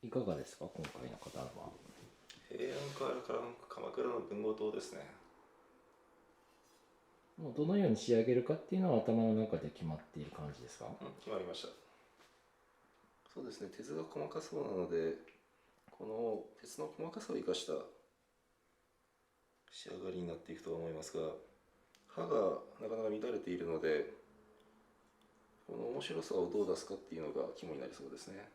いかがですか、今回の刀は。平安から鎌倉の文豪刀ですね。もうどのように仕上げるかっていうのは頭の中で決まっている感じですか？決まりました。そうですね、鉄が細かそうなので、この鉄の細かさを生かした仕上がりになっていくと思いますが、刃がなかなか乱れているので、この面白さをどう出すかっていうのが肝になりそうですね。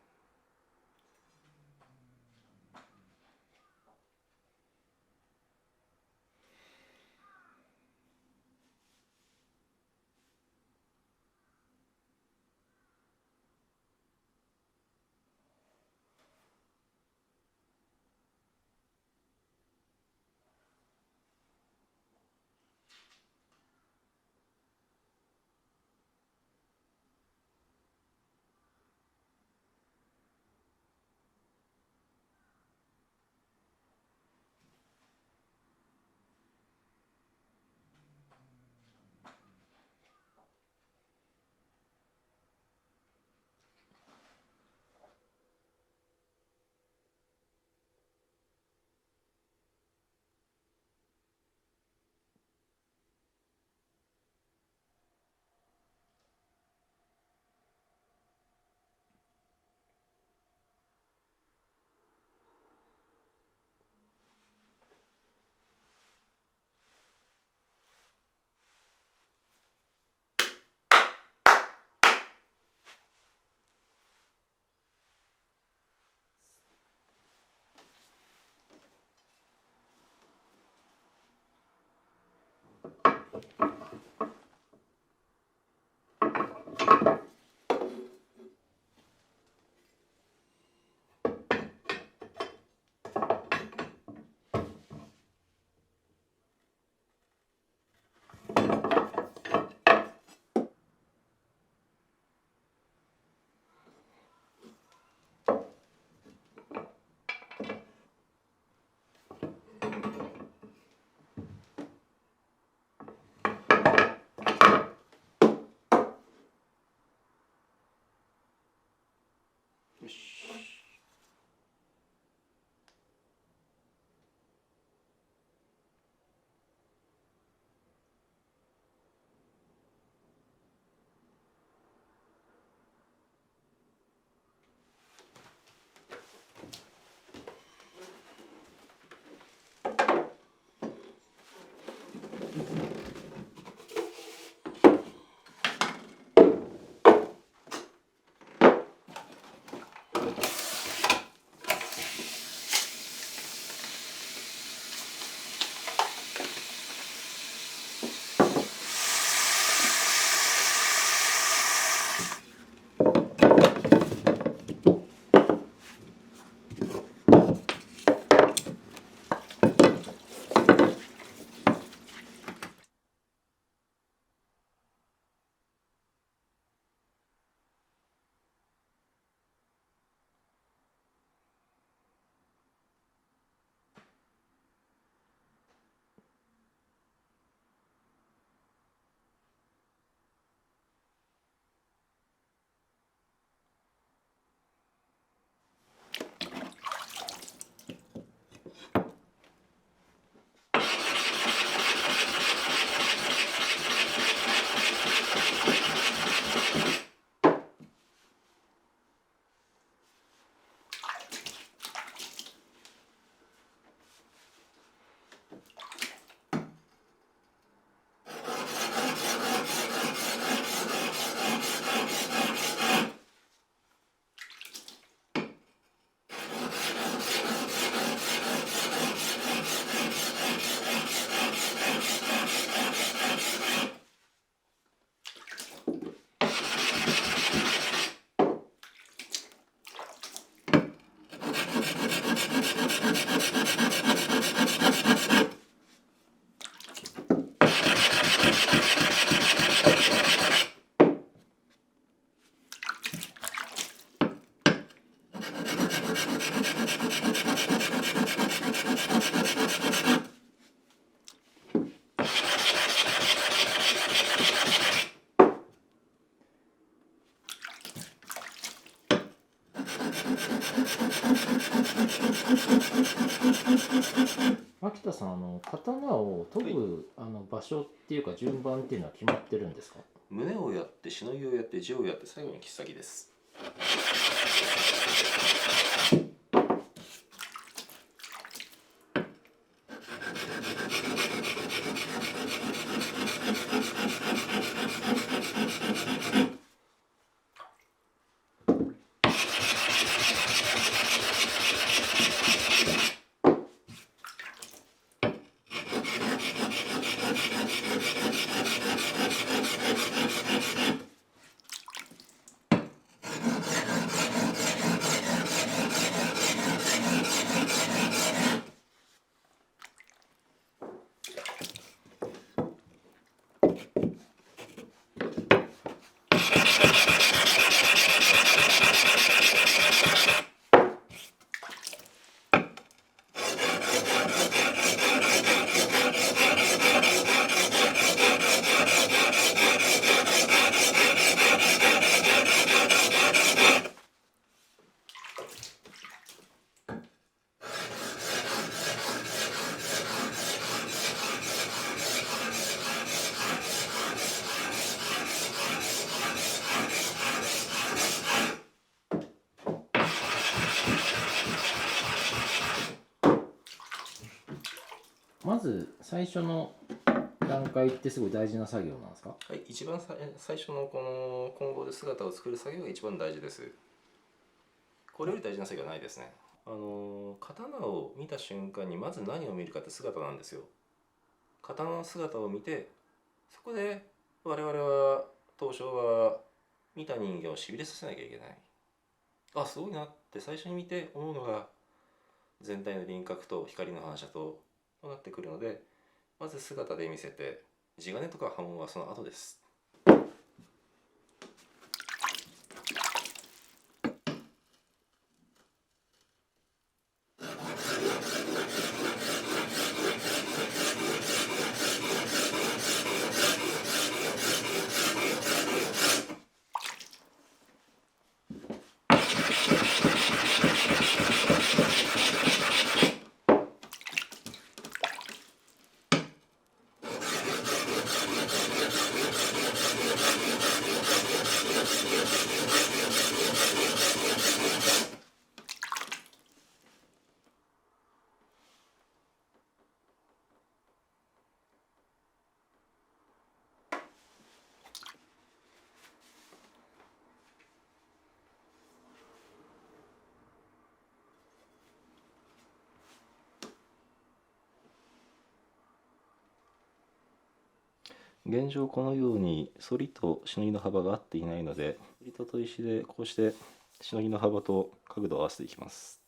よし。田さん、刀を研ぐ、場所っていうか順番っていうのは決まってるんですか？胸をやってしのぎをやって地をやって最後に切っ先です。まず最初の段階ってすごい大事な作業なんですか？はい、一番最初のこの混合で姿を作る作業が一番大事です。これより大事な作業はないですね。刀を見た瞬間にまず何を見るかって姿なんですよ。刀の姿を見て、そこで我々は東証は見た人間をしびれさせなきゃいけない。あ、すごいなって最初に見て思うのが全体の輪郭と光の反射となってくるので、まず姿で見せて、地金とか刃文はその後です。現状このように反りとしのぎの幅が合っていないので、糸と石でこうしてしのぎの幅と角度を合わせていきます。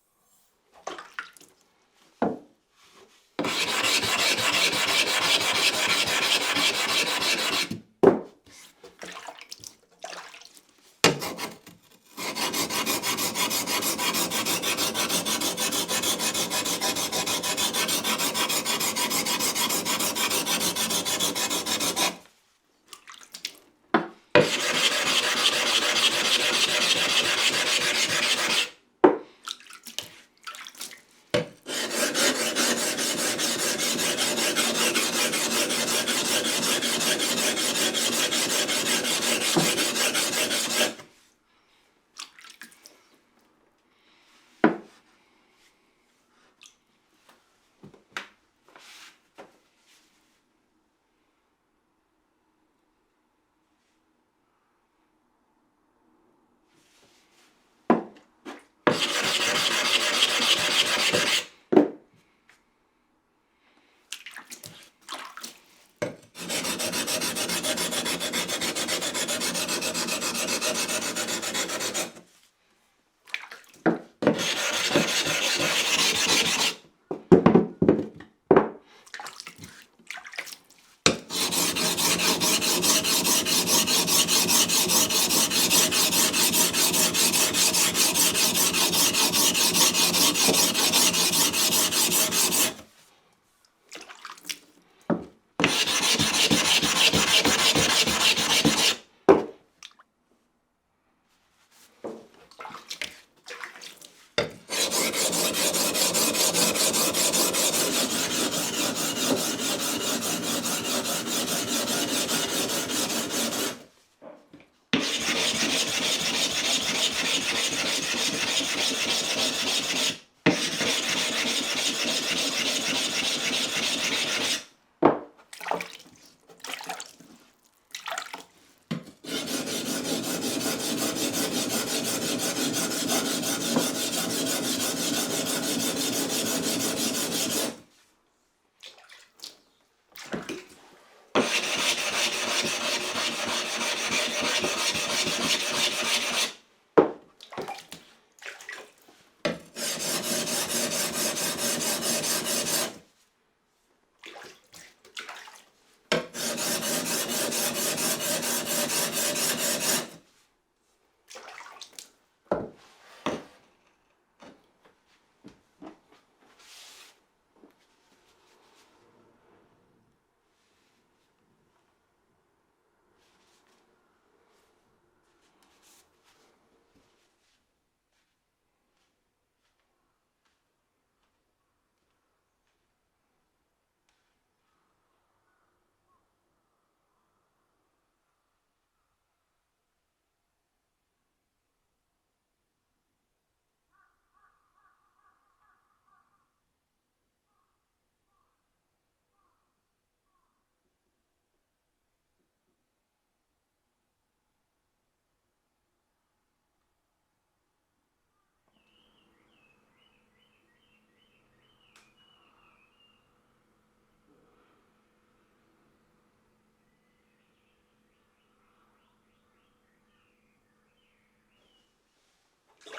終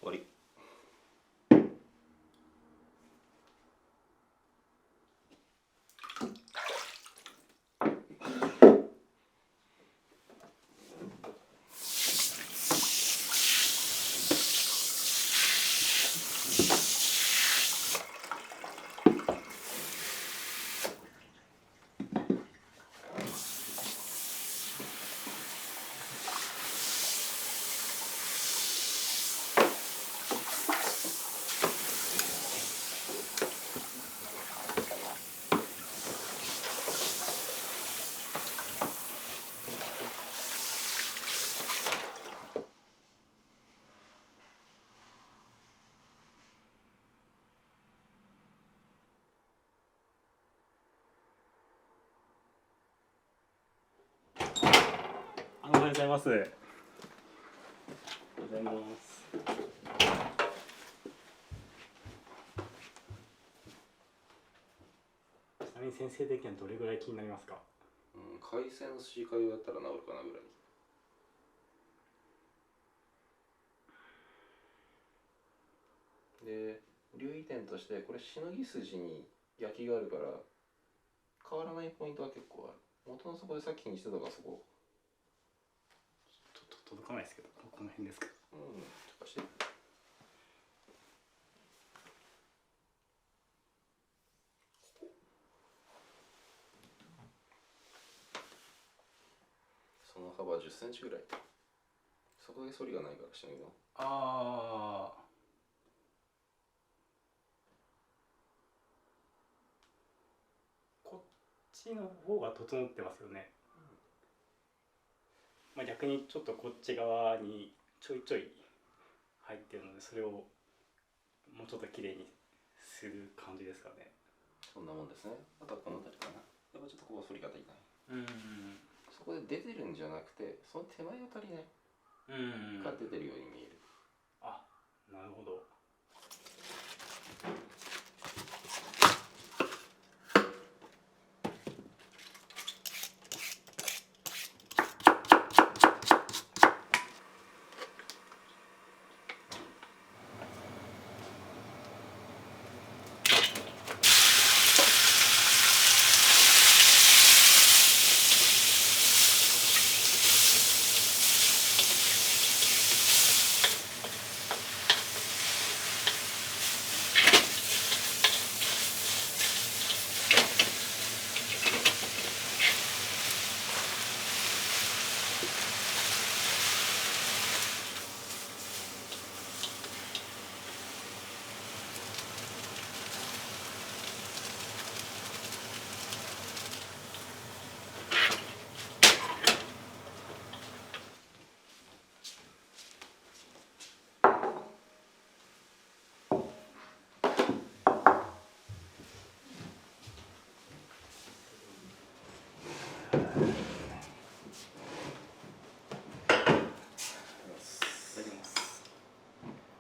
わり。おはようございます。おはようございます。ちなみに先生的にはどれぐらい気になりますか？海鮮の筋かゆだったら治るかなぐらい。で、留意点としてこれしのぎ筋に焼きがあるから変わらないポイントは結構ある。元のそこでさっきにしてたからそこ。届かないですけど、この辺ですか？ちょっとして。センチぐらい。そこで反りがないからしないの。ああ。こっちの方が整ってますよね。まあ、逆にちょっとこっち側にちょいちょい入ってるので、それをもうちょっと綺麗にする感じですかね。そんなもんですね。あとはこの辺りかな。やっぱちょっとここ反りが足りない。そこで出てるんじゃなくて、その手前が足りないが出てるように見える。あ、なるほど。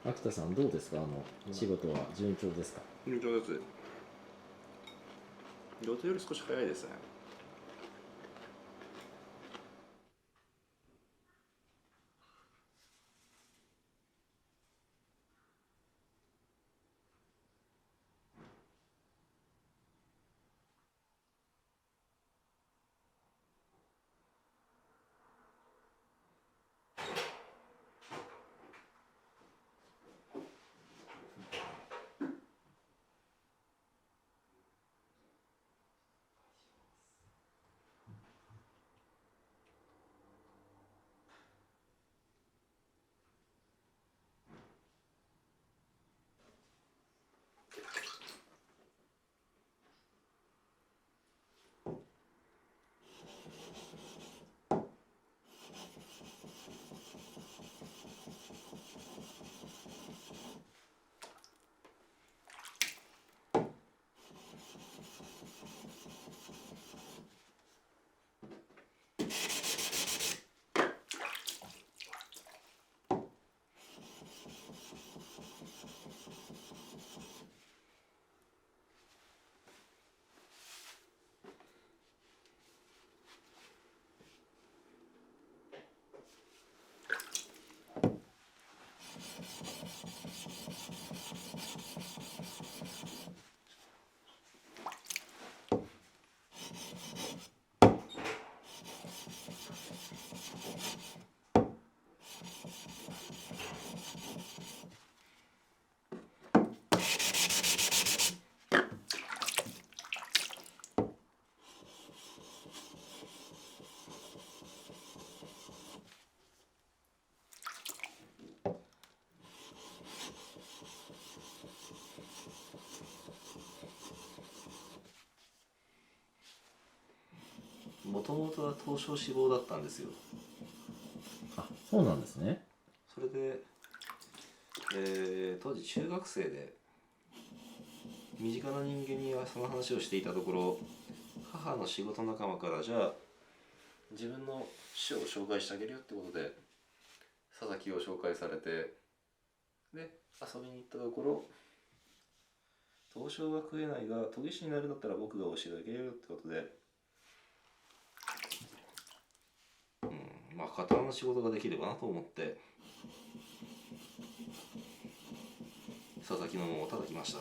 秋田さんどうですか、仕事は順調ですか？順調です。予定より少し早いですね。もともとは東証志望だったんですよ。あ、そうなんですね。それで、当時中学生で身近な人間にはその話をしていたところ、母の仕事仲間からじゃあ自分の師匠を紹介してあげるよってことで佐々木を紹介されて、で遊びに行ったところ、東証は食えないが研ぎ師になるんだったら僕が教えてあげるよってことで、まあ刀の仕事ができればなと思って佐々木の門を叩きました。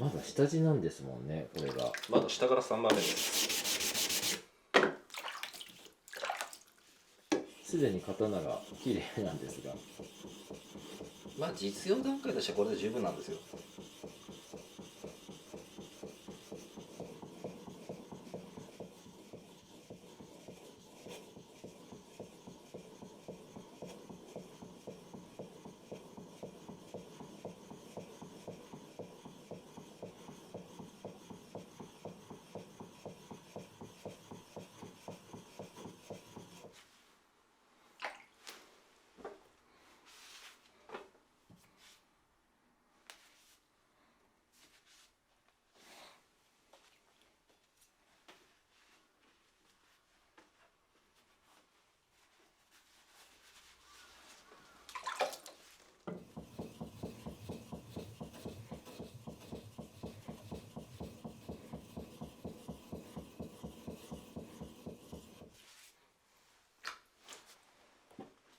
まだ下地なんですもんね、これが。まだ下から3番目です。すでに刀が綺麗なんですが。まあ実用段階としてはこれで十分なんですよ。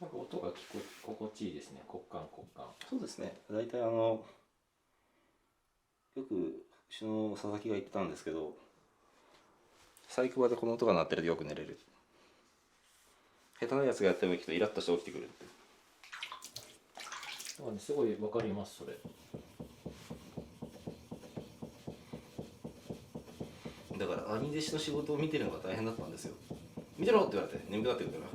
なんか音が心地いいですね。骨幹。そうですね。大体よくうちの佐々木が言ってたんですけど、細工場でこの音が鳴ってるとよく寝れる。下手なやつがやってもいいけどイラッとして起きてくるって。なんかね、すごいわかりますそれ。だから兄弟子の仕事を見てるのが大変だったんですよ。見てろって言われて眠くなってくるから。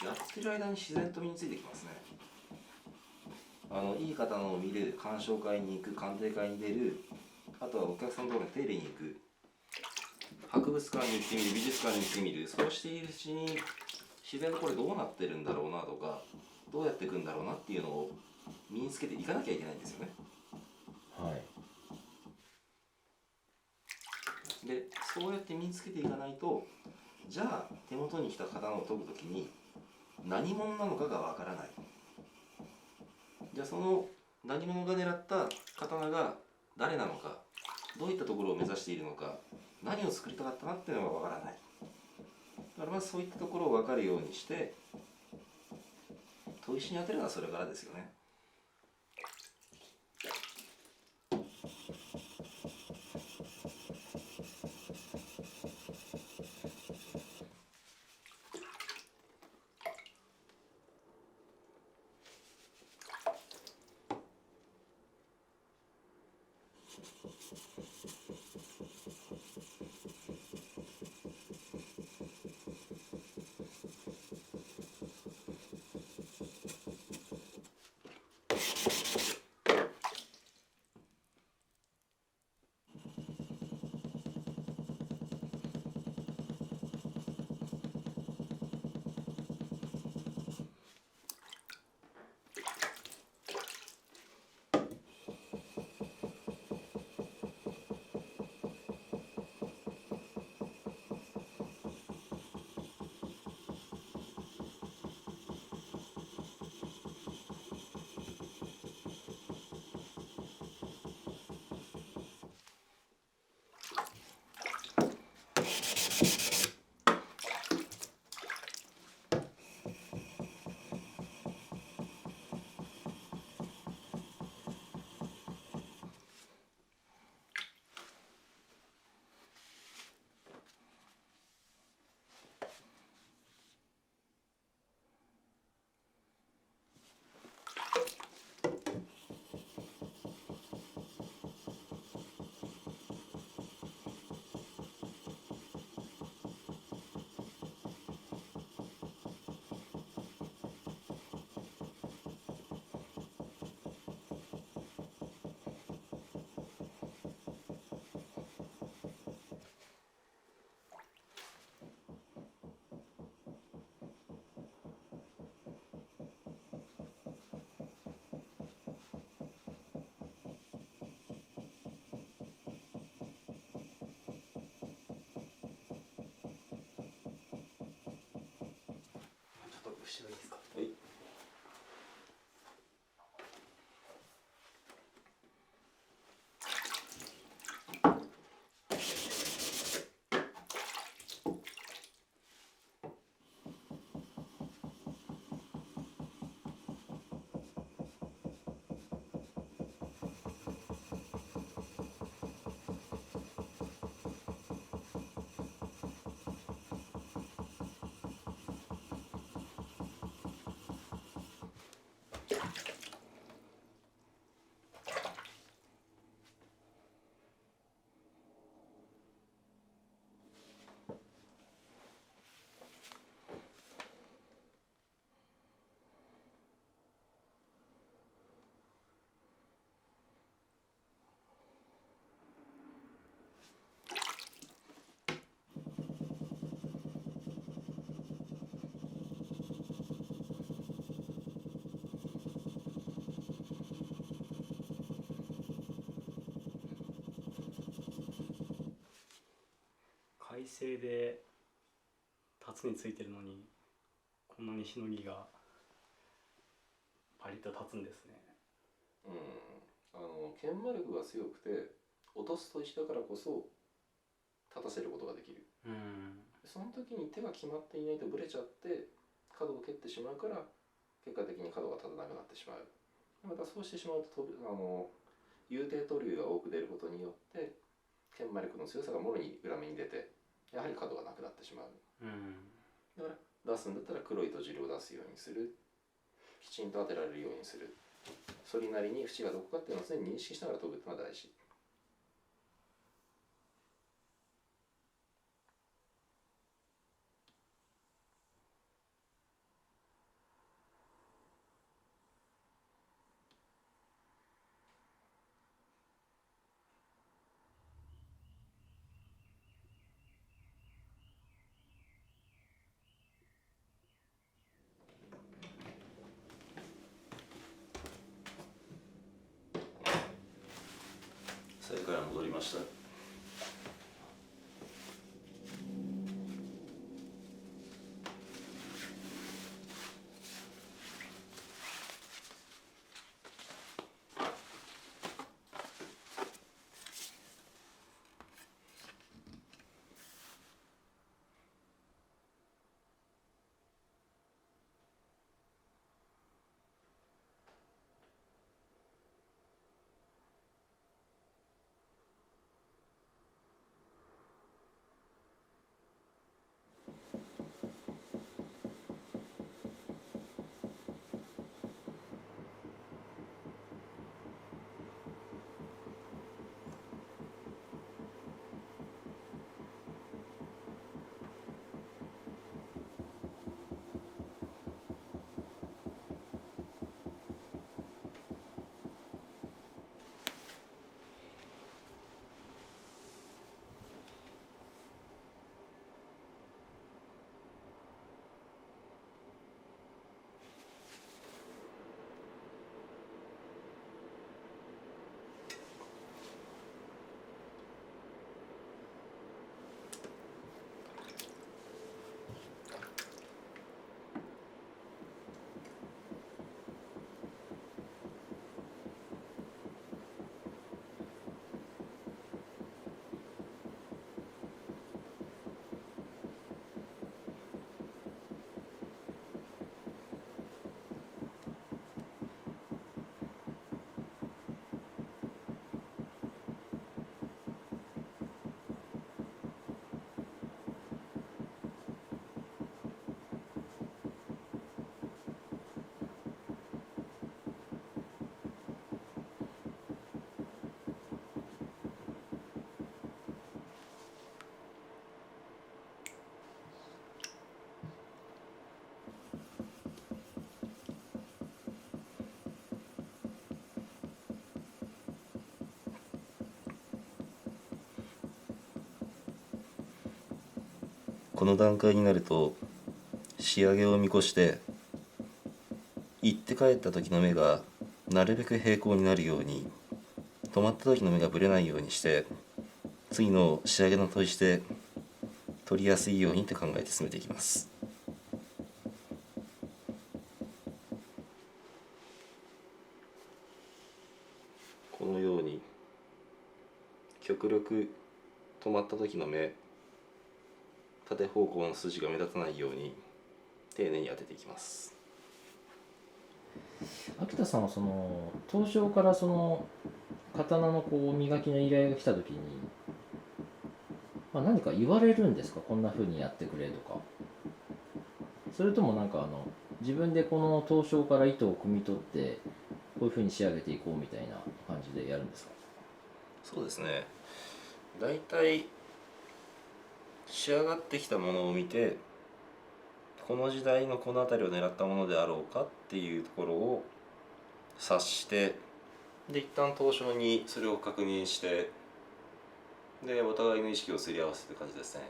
やってる間に自然と身についてきますね。いい刀を見る、鑑賞会に行く、鑑定会に出る、あとはお客さんのところに手入れに行く、博物館に行ってみる、美術館に行ってみる、そうしているうちに自然とこれどうなってるんだろうなとか、どうやっていくんだろうなっていうのを身につけていかなきゃいけないんですよね。はい。でそうやって身につけていかないと、じゃあ手元に来た刀を研ぐときに何者なのかがわからない。じゃあその何者が狙った刀が誰なのか、どういったところを目指しているのか、何を作りたかったなっていうのがわからない。だからまずそういったところを分かるようにして砥石に当てるのはそれからですよね。製で立つについてるのにこんなにしのぎがパリッと立つんですね。研磨力が強くて落とす砥石だからこそ立たせることができる。その時に手が決まっていないとブレちゃって角を蹴ってしまうから結果的に角が立たなくなってしまう。またそうしてしまうと有定塗料が多く出ることによって研磨力の強さがもろに裏目に出てやはり角がなくなってしまう。だから出すんだったら黒い閉じるを出すようにする、きちんと当てられるようにする、それなりに縁がどこかっていうのを常に認識しながら研ぐっていうのが大事。それから戻りました。この段階になると仕上げを見越して行って帰った時の目がなるべく平行になるように、止まった時の目がぶれないようにして次の仕上げの砥石で取りやすいようにって考えて進めていきます。このように極力止まった時の目、縦方向の筋が目立たないように丁寧に当てていきます。秋田さんはその東証からその刀のこう磨きの依頼が来た時に、何か言われるんですか、こんな風にやってくれとか。それともなんか自分でこの東証から糸を汲み取ってこういう風に仕上げていこうみたいな感じでやるんですか。そうですね、だいたい仕上がってきたものを見て、この時代のこの辺りを狙ったものであろうかっていうところを察して、で一旦東証にそれを確認して、でお互いの意識をすり合わせて感じですね。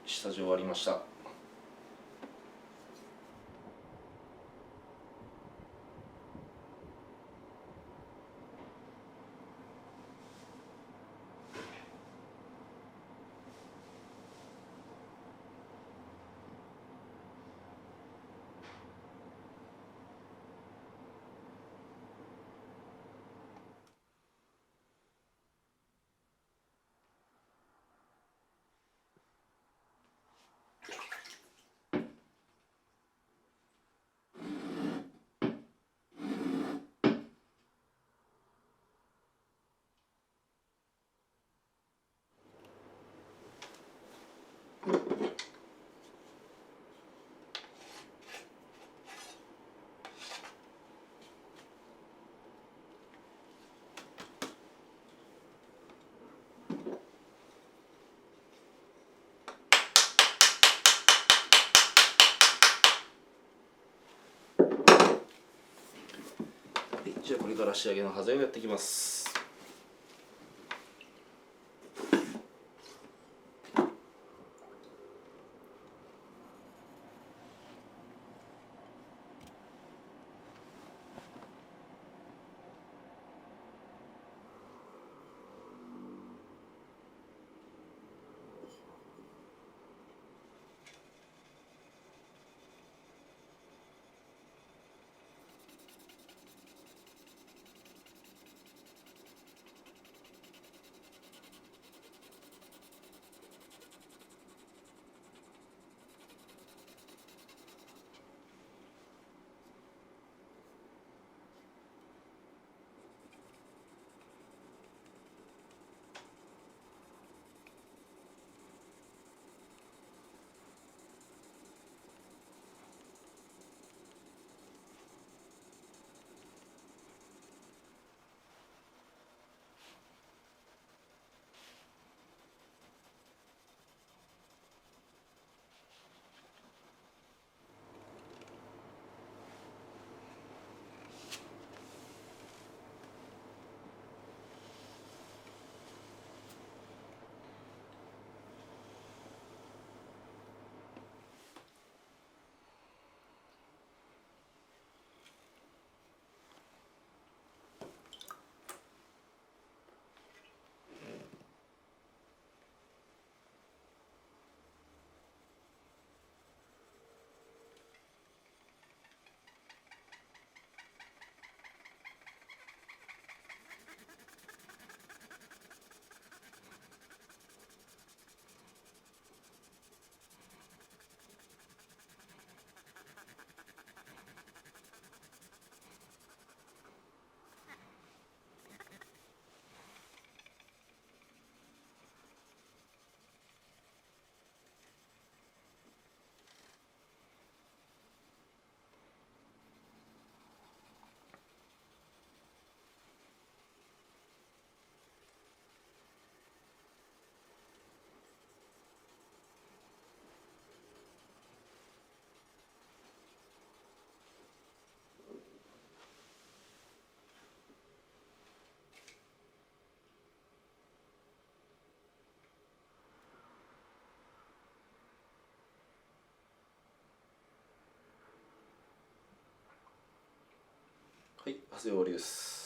下地終わりました。じゃあこれから仕上げの端材をやっていきます。はい、端材終わりです。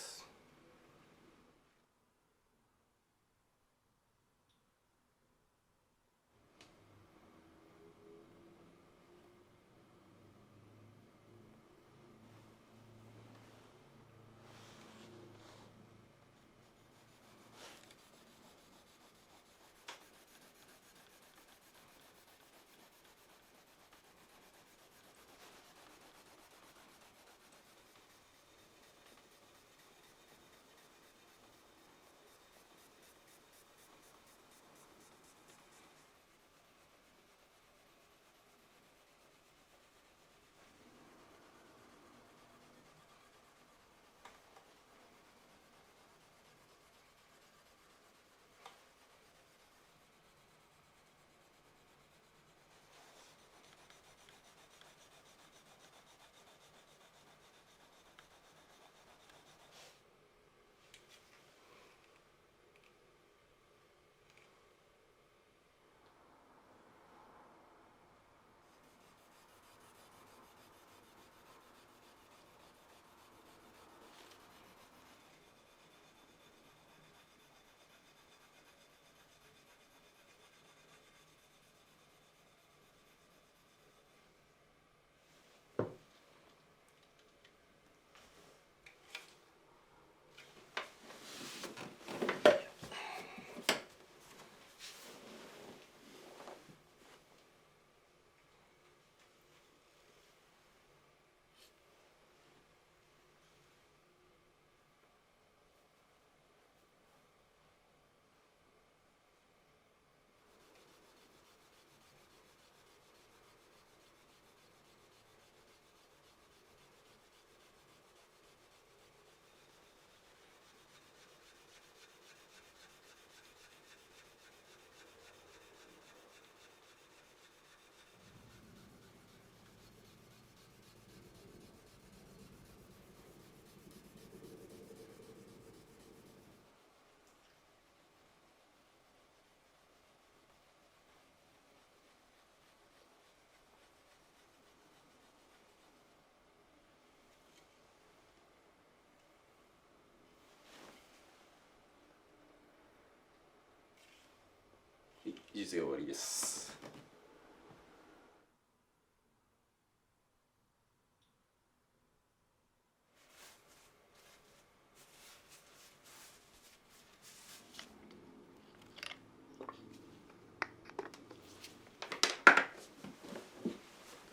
実が終わりです。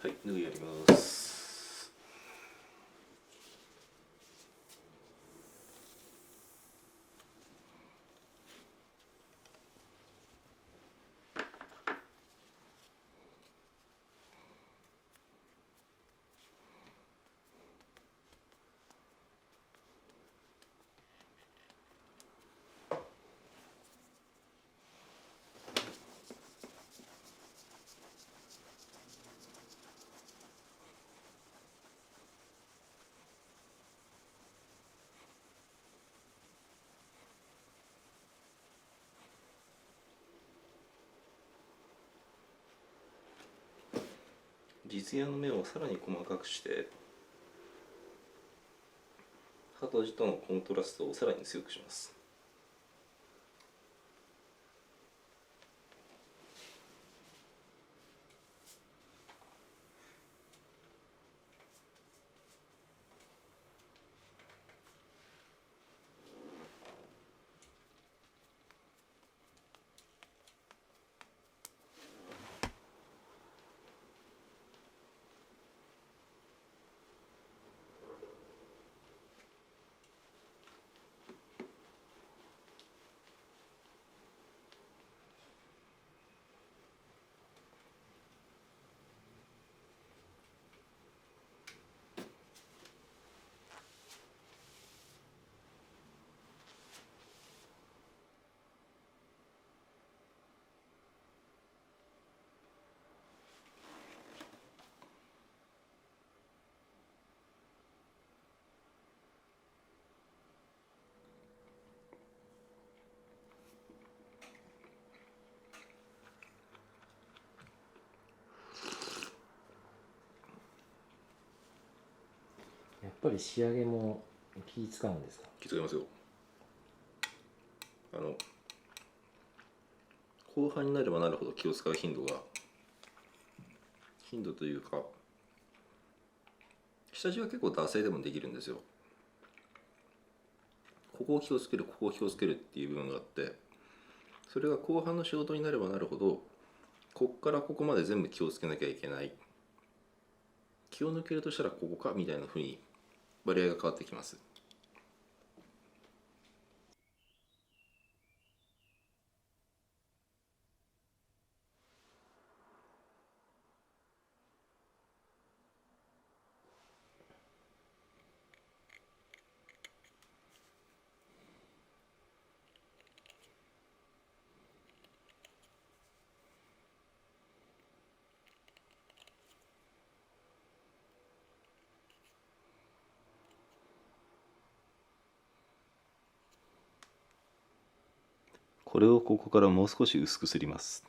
はい、縫いやります。実矢の目をさらに細かくして鳩地とのコントラストをさらに強くします。やっぱり仕上げも気使うんですか？気遣いますよ。後半になればなるほど気を使う頻度というか、下地は結構惰性でもできるんですよ。ここを気をつける、ここを気をつけるっていう部分があって、それが後半の仕事になればなるほど、こっからここまで全部気をつけなきゃいけない、気を抜けるとしたらここかみたいな風に割合が変わってきます。これをここからもう少し薄くすります。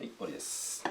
はい、終わりです。